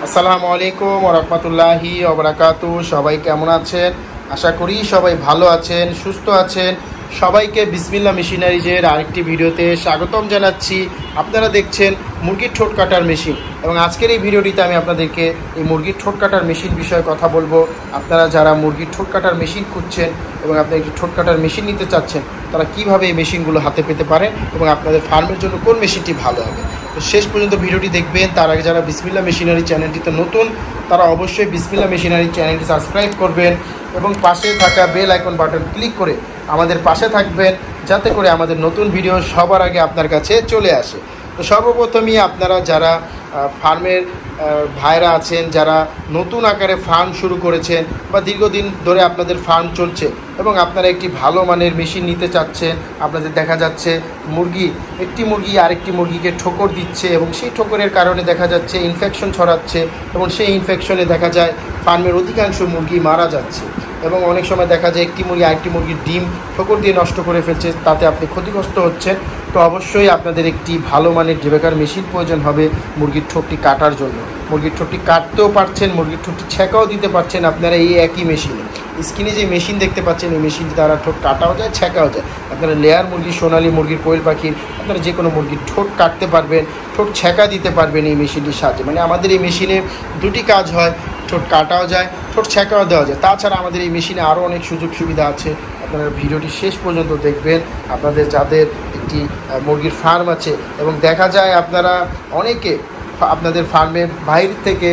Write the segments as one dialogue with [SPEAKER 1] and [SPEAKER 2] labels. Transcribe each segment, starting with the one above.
[SPEAKER 1] আসসালামু আলাইকুম ওয়া রাহমাতুল্লাহি ওয়া বারাকাতুহু। সবাই কেমন আছেন? আশা করি সবাই ভালো আছেন, সুস্থ আছেন। সবাইকে বিসমিল্লাহ মেশিনারিজের আরেকটি ভিডিওতে স্বাগতম জানাচ্ছি। আপনারা দেখছেন মুরগির ঠোঁট কাটার মেশিন, এবং আজকের এই ভিডিওটিতে আমি আপনাদেরকে এই মুরগির ঠোঁট কাটার মেশিন বিষয়ে কথা বলবো। আপনারা যারা মুরগির ঠোঁট কাটার মেশিন খুঁজছেন এবং আপনি একটি ঠোঁট কাটার মেশিন নিতে চাচ্ছেন, তারা কীভাবে এই মেশিনগুলো হাতে পেতে পারেন এবং আপনাদের ফার্মের জন্য কোন মেশিনটি ভালো হবে, তো শেষ পর্যন্ত ভিডিওটি দেখবেন। তার আগে যারা বিসমিল্লাহ মেশিনারি চ্যানেলটিতে নতুন, তারা অবশ্যই বিসমিল্লাহ মেশিনারি চ্যানেলটি সাবস্ক্রাইব করবেন এবং পাশে থাকা বেল আইকন বাটন ক্লিক করে আমাদের পাশে থাকবেন, যাতে করে আমাদের নতুন ভিডিও সবার আগে আপনার কাছে চলে আসে। তো সর্বপ্রথমই আপনারা যারা ফার্মের ভাইরা আছেন, যারা নতুন আকারে ফার্ম শুরু করেছেন বা দীর্ঘদিন ধরে আপনাদের ফার্ম চলছে এবং আপনারা একটি ভালো মানের মেশিন নিতে চাচ্ছেন, আপনাদের দেখা যাচ্ছে একটি মুরগি আরেকটি মুরগিকে ঠোকর দিচ্ছে এবং সেই ঠোকরের কারণে দেখা যাচ্ছে ইনফেকশন ছড়াচ্ছে এবং সেই ইনফেকশনে দেখা যায় ফার্মের অধিকাংশ মুরগি মারা যাচ্ছে এবং অনেক সময় দেখা যায় একটি মুরগি আরেকটি মুরগির ডিম ঠোকর দিয়ে নষ্ট করে ফেলছে, তাতে আপনি ক্ষতিগ্রস্ত হচ্ছেন। তো অবশ্যই আপনাদের একটি ভালো মানের ডেবেকার মেশিন প্রয়োজন হবে মুরগির ঠোঁটটি কাটার জন্য। মুরগির ঠোঁটটি কাটতেও পারছেন, মুরগির ঠোঁটটি ছেঁকাও দিতে পারছেন আপনারা এই একই মেশিনে। স্ক্রিনে যে মেশিন দেখতে পাচ্ছেন, এই মেশিনটি দ্বারা ঠোঁট কাটাও যায়, ছেঁকাও যায়। আপনারা লেয়ার মুরগি, সোনালী মুরগির, কোয়েল পাখির, আপনারা যে কোনো মুরগির ঠোঁট কাটতে পারবেন, ঠোঁট ছেঁকা দিতে পারবেন এই মেশিনটির সাহায্যে। মানে আমাদের এই মেশিনে দুটি কাজ হয়, ঠোঁট কাটাও যায়, ঠোঁট ছেঁকাও দেওয়া যায়। তাছাড়া আমাদের এই মেশিনে আরও অনেক সুযোগ সুবিধা আছে। আপনারা ভিডিওটি শেষ পর্যন্ত দেখবেন। আপনাদের যাদের একটি মুরগির ফার্ম আছে এবং দেখা যায় আপনারা অনেকে আপনাদের ফার্মের বাইরে থেকে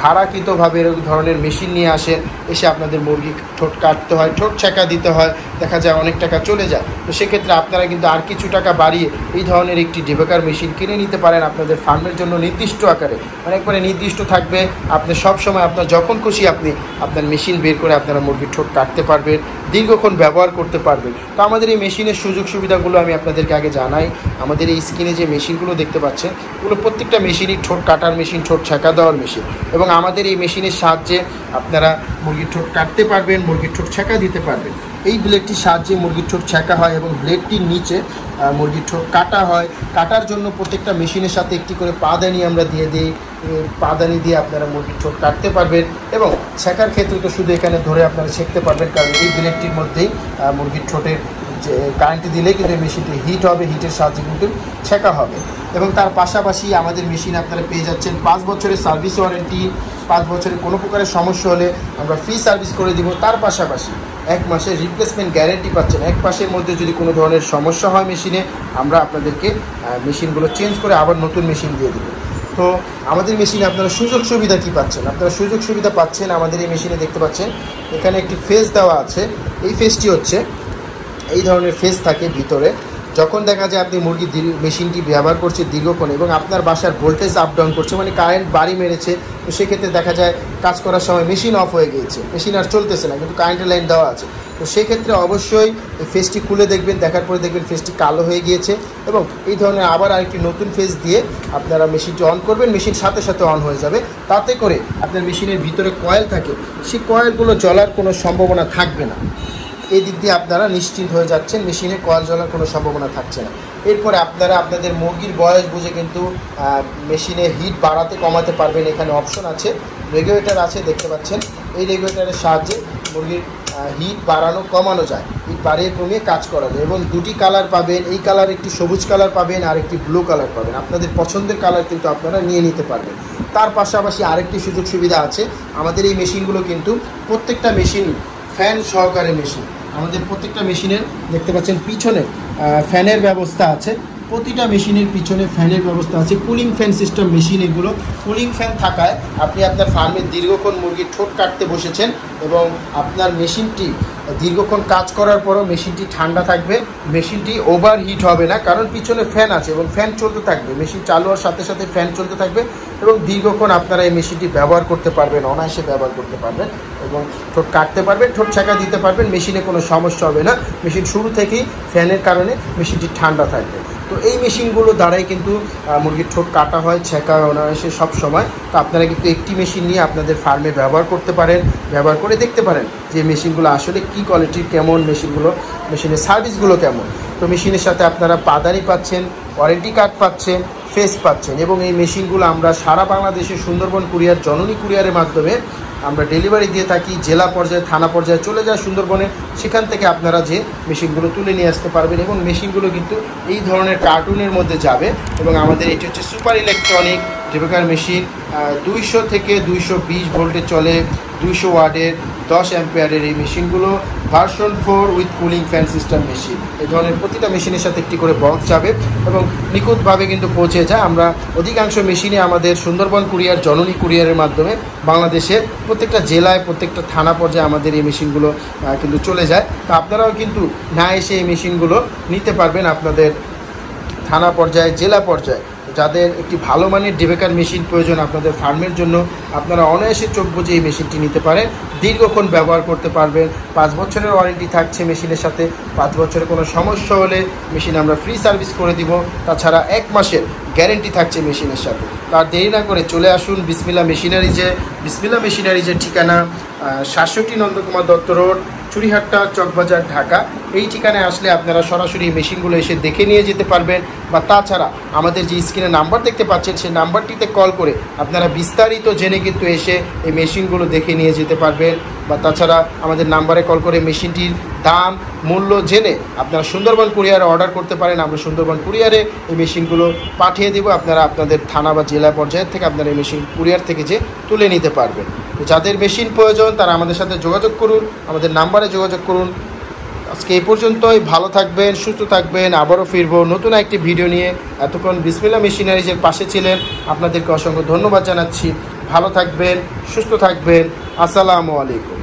[SPEAKER 1] ভাড়াকৃতভাবে এরকম ধরনের মেশিন নিয়ে আসেন, এসে আপনাদের মুরগি ঠোঁট কাটতে হয়, ঠোঁট ছেঁকা দিতে হয়, দেখা যায় অনেক টাকা চলে যায়। তো সেক্ষেত্রে আপনারা কিন্তু আর কিছু টাকা বাড়িয়ে এই ধরনের একটি ডেবেকার মেশিন কিনে নিতে পারেন আপনাদের ফার্মের জন্য নির্দিষ্ট আকারে। মানে একবারে নির্দিষ্ট থাকবে, আপনি সব সময় আপনার যখন খুশি আপনি আপনার মেশিন বের করে আপনারা মুরগির ঠোঁট কাটতে পারবেন, দীর্ঘক্ষণ ব্যবহার করতে পারবেন। তো আমাদের এই মেশিনের সুযোগ সুবিধাগুলো আমি আপনাদেরকে আগে জানাই। আমাদের এই স্ক্রিনে যে মেশিনগুলো দেখতে পাচ্ছেন, এগুলো প্রত্যেকটা মেশিনই ঠোঁট কাটার মেশিন, ঠোঁট ছেঁকা দেওয়ার মেশিন, এবং আমাদের এই মেশিনের সাহায্যে আপনারা মুরগির ঠোঁট কাটতে পারবেন, মুরগির ঠোঁট ছেঁকা দিতে পারবেন। এই ব্লেডটির সাহায্যে মুরগির ঠোঁট ছেঁকা হয় এবং ব্লেডটির নিচে মুরগির ঠোঁট কাটা হয়। কাটার জন্য প্রত্যেকটা মেশিনের সাথে একটি করে পাদানি আমরা দিয়ে দিই। পাদানি দিয়ে আপনারা মুরগির ঠোঁট কাটতে পারবেন এবং ছেঁকার ক্ষেত্রে তো শুধু এখানে ধরে আপনারা ছেঁকতে পারবেন, কারণ এই ব্লেডটির মধ্যেই মুরগির ঠোঁটের যে কারেন্ট দিলে কিন্তু মেশিনটি হিট হবে, হিটের সাহায্যে কিন্তু ছেঁকা হবে। এবং তার পাশাপাশি আমাদের মেশিন আপনারা পেয়ে যাচ্ছেন 5 বছরের সার্ভিস ওয়ারেন্টি। 5 বছরের কোনো প্রকারের সমস্যা হলে আমরা ফ্রি সার্ভিস করে দিব। তার পাশাপাশি 1 মাসের রিপ্লেসমেন্ট গ্যারেন্টি পাচ্ছেন। 1 মাসের মধ্যে যদি কোনো ধরনের সমস্যা হয় মেশিনে, আমরা আপনাদেরকে মেশিনগুলো চেঞ্জ করে আবার নতুন মেশিন দিয়ে দেবো। তো আমাদের মেশিনে আপনারা সুযোগ সুবিধা কী পাচ্ছেন? আপনারা সুযোগ সুবিধা পাচ্ছেন আমাদের এই মেশিনে দেখতে পাচ্ছেন এখানে একটি ফেস দেওয়া আছে। এই ফেসটি হচ্ছে এই ধরনের ফেস থাকে ভিতরে। যখন দেখা যায় আপনি মেশিনটি ব্যবহার করছে দীর্ঘক্ষণ এবং আপনার বাসার ভোল্টেজ আপ ডাউন করছে, মানে কারেন্ট বাড়ি মেরেছে, তো সেক্ষেত্রে দেখা যায় কাজ করার সময় মেশিন অফ হয়ে গিয়েছে, মেশিন আর চলতেছে না, কিন্তু কারেন্টের লাইন দেওয়া আছে। তো সেক্ষেত্রে অবশ্যই এই ফেসটি খুলে দেখবেন, দেখার পরে দেখবেন ফেসটি কালো হয়ে গিয়েছে এবং এই ধরনের আবার আরেকটি নতুন ফেস দিয়ে আপনারা মেশিনটি অন করবেন, মেশিন সাথে সাথে অন হয়ে যাবে। তাতে করে আপনার মেশিনের ভিতরে কয়েল থাকে, সেই কয়েলগুলো জ্বলার কোনো সম্ভাবনা থাকবে না। এই দিক দিয়ে আপনারা নিশ্চিন্ত হয়ে যাচ্ছেন, মেশিনে কয়েল জ্বলার কোনো সম্ভাবনা থাকছে না। এরপরে আপনারা আপনাদের মুরগির বয়স বুঝে কিন্তু মেশিনে হিট বাড়াতে কমাতে পারবেন। এখানে অপশন আছে, রেগুলেটর আছে, দেখতে পাচ্ছেন। এই রেগুলেটরের সাহায্যে মুরগির হিট বাড়ানো কমানো যায়, হিট বাড়িয়ে কমিয়ে কাজ করা যায়। এবং দুটি কালার পাবেন, এই কালার একটি সবুজ কালার পাবেন আর একটি ব্লু কালার পাবেন। আপনাদের পছন্দের কালার কিন্তু আপনারা নিয়ে নিতে পারবেন। তার পাশাপাশি আরেকটি সুযোগ সুবিধা আছে, আমাদের এই মেশিনগুলো কিন্তু প্রত্যেকটা মেশিনই ফ্যান সহকারে মেশিন। আমাদের প্রত্যেকটা মেশিনের দেখতে পাচ্ছেন পিছনে ফ্যানের ব্যবস্থা আছে, প্রতিটা মেশিনের পিছনে ফ্যানের ব্যবস্থা আছে। কুলিং ফ্যান সিস্টেম মেশিন এগুলো। কুলিং ফ্যান থাকায় আপনি আপনার ফার্মে দীর্ঘক্ষণ মুরগির ঠোঁট কাটতে বসেছেন এবং আপনার মেশিনটি দীর্ঘক্ষণ কাজ করার পরও মেশিনটি ঠান্ডা থাকবে, মেশিনটি ওভার হিট হবে না, কারণ পিছনে ফ্যান আছে এবং ফ্যান চলতে থাকবে। মেশিন চালু হওয়ার সাথে সাথে ফ্যান চলতে থাকবে এবং দীর্ঘক্ষণ আপনারা এই মেশিনটি ব্যবহার করতে পারবেন, অনায়াসে ব্যবহার করতে পারবেন এবং ঠোঁট কাটতে পারবেন, ঠোঁট ছেঁকা দিতে পারবেন। মেশিনে কোনো সমস্যা হবে না, মেশিন শুরু থেকেই ফ্যানের কারণে মেশিনটি ঠান্ডা থাকবে। তো এই মেশিনগুলো দ্বারাই কিন্তু মুরগির ঠোঁট কাটা হয়, ছেঁকা হয় অনায়াসে সব সময়। তো আপনারা কিন্তু একটি মেশিন নিয়ে আপনাদের ফার্মে ব্যবহার করতে পারেন, ব্যবহার করে দেখতে পারেন যে মেশিনগুলো আসলে কী কোয়ালিটির, কেমন মেশিনের সার্ভিসগুলো কেমন। তো মেশিনের সাথে আপনারা পাদানি পাচ্ছেন, ওয়ারেন্টি কার্ড পাচ্ছেন, ফেস পাচ্ছেন। এবং এই মেশিনগুলো আমরা সারা বাংলাদেশে সুন্দরবন কুরিয়ার, জননী কুরিয়ারের মাধ্যমে আমরা ডেলিভারি দিয়ে থাকি। জেলা পর্যায়ে, থানা পর্যায়ে চলে যায় সুন্দরবনে, সেখান থেকে আপনারা যে মেশিনগুলো তুলে নিয়ে আসতে পারবেন। এবং মেশিনগুলো কিন্তু এই ধরনের কার্টুনের মধ্যে যাবে। এবং আমাদের এটি হচ্ছে সুপার ইলেকট্রনিক ডেবেকার মেশিন, 200 থেকে 220 ভোল্টে চলে, 200 ওয়াটের, 10 অ্যাম্পিয়ারের এই মেশিনগুলো version 4 with cooling fan system machine. এই ধরনের প্রতিটা মেশিনের সাথে একটি করে বক্স যাবে এবং নিখুঁতভাবে কিন্তু পৌঁছে যায়। আমরা অধিকাংশ মেশিনে আমাদের সুন্দরবন কুরিয়ার, জননী কুরিয়ারের মাধ্যমে বাংলাদেশের প্রত্যেকটা জেলায়, প্রত্যেকটা থানা পর্যায়ে আমাদের এই মেশিনগুলো কিন্তু চলে যায়। তো আপনারাও কিন্তু না এসে এই মেশিনগুলো নিতে পারবেন আপনাদের থানা পর্যায়ে, জেলা পর্যায়ে। যাদের একটি ভালো মানের ডেবেকার মেশিন প্রয়োজন আপনাদের ফার্মের জন্য, আপনারা অনায়াসে চোখ বুজে এই মেশিনটি নিতে পারেন। দীর্ঘক্ষণ ব্যবহার করতে পারবেন। 5 বছরের ওয়ারেন্টি থাকছে মেশিনের সাথে। 5 বছরের কোনো সমস্যা হলে মেশিন আমরা ফ্রি সার্ভিস করে দিব। তাছাড়া 1 মাসের গ্যারেন্টি থাকছে মেশিনের সাথে। তার দেরি না করে চলে আসুন বিসমিল্লাহ মেশিনারিজে। বিসমিল্লাহ মেশিনারিজের ঠিকানা 67 নন্দকুমার দত্ত রোড, চুরিহাট্টা, চকবাজার, ঢাকা। এই ঠিকানায় আসলে আপনারা সরাসরি মেশিনগুলো এসে দেখে নিয়ে যেতে পারবেন। বা তাছাড়া আমাদের যে স্ক্রিনে নাম্বার দেখতে পাচ্ছেন, সেই নাম্বারটিতে কল করে আপনারা বিস্তারিত জেনে কিন্তু এসে এই মেশিনগুলো দেখে নিয়ে যেতে পারবেন। বা তাছাড়া আমাদের নাম্বারে কল করে মেশিনটির দাম, মূল্য জেনে আপনারা সুন্দরবন কুরিয়ারে অর্ডার করতে পারেন। আমরা সুন্দরবন কুরিয়ারে এই মেশিনগুলো পাঠিয়ে দেবো। আপনারা আপনাদের থানা বা জেলা পর্যায়ের থেকে আপনারা এই মেশিন কুরিয়ার থেকে যে তুলে নিতে পারবেন। তো যাদের মেশিন প্রয়োজন তারা আমাদের সাথে যোগাযোগ করুন, আমাদের নাম্বারে যোগাযোগ করুন। আজকে এই পর্যন্তই। ভালো থাকবেন, সুস্থ থাকবেন। আবারও ফিরবো নতুন একটি ভিডিও নিয়ে। এতক্ষণ বিসমিল্লাহ মেশিনারিজের পাশে ছিলেন, আপনাদেরকে অসংখ্য ধন্যবাদ জানাচ্ছি। ভালো থাকবেন, সুস্থ থাকবেন। আসসালামু আলাইকুম।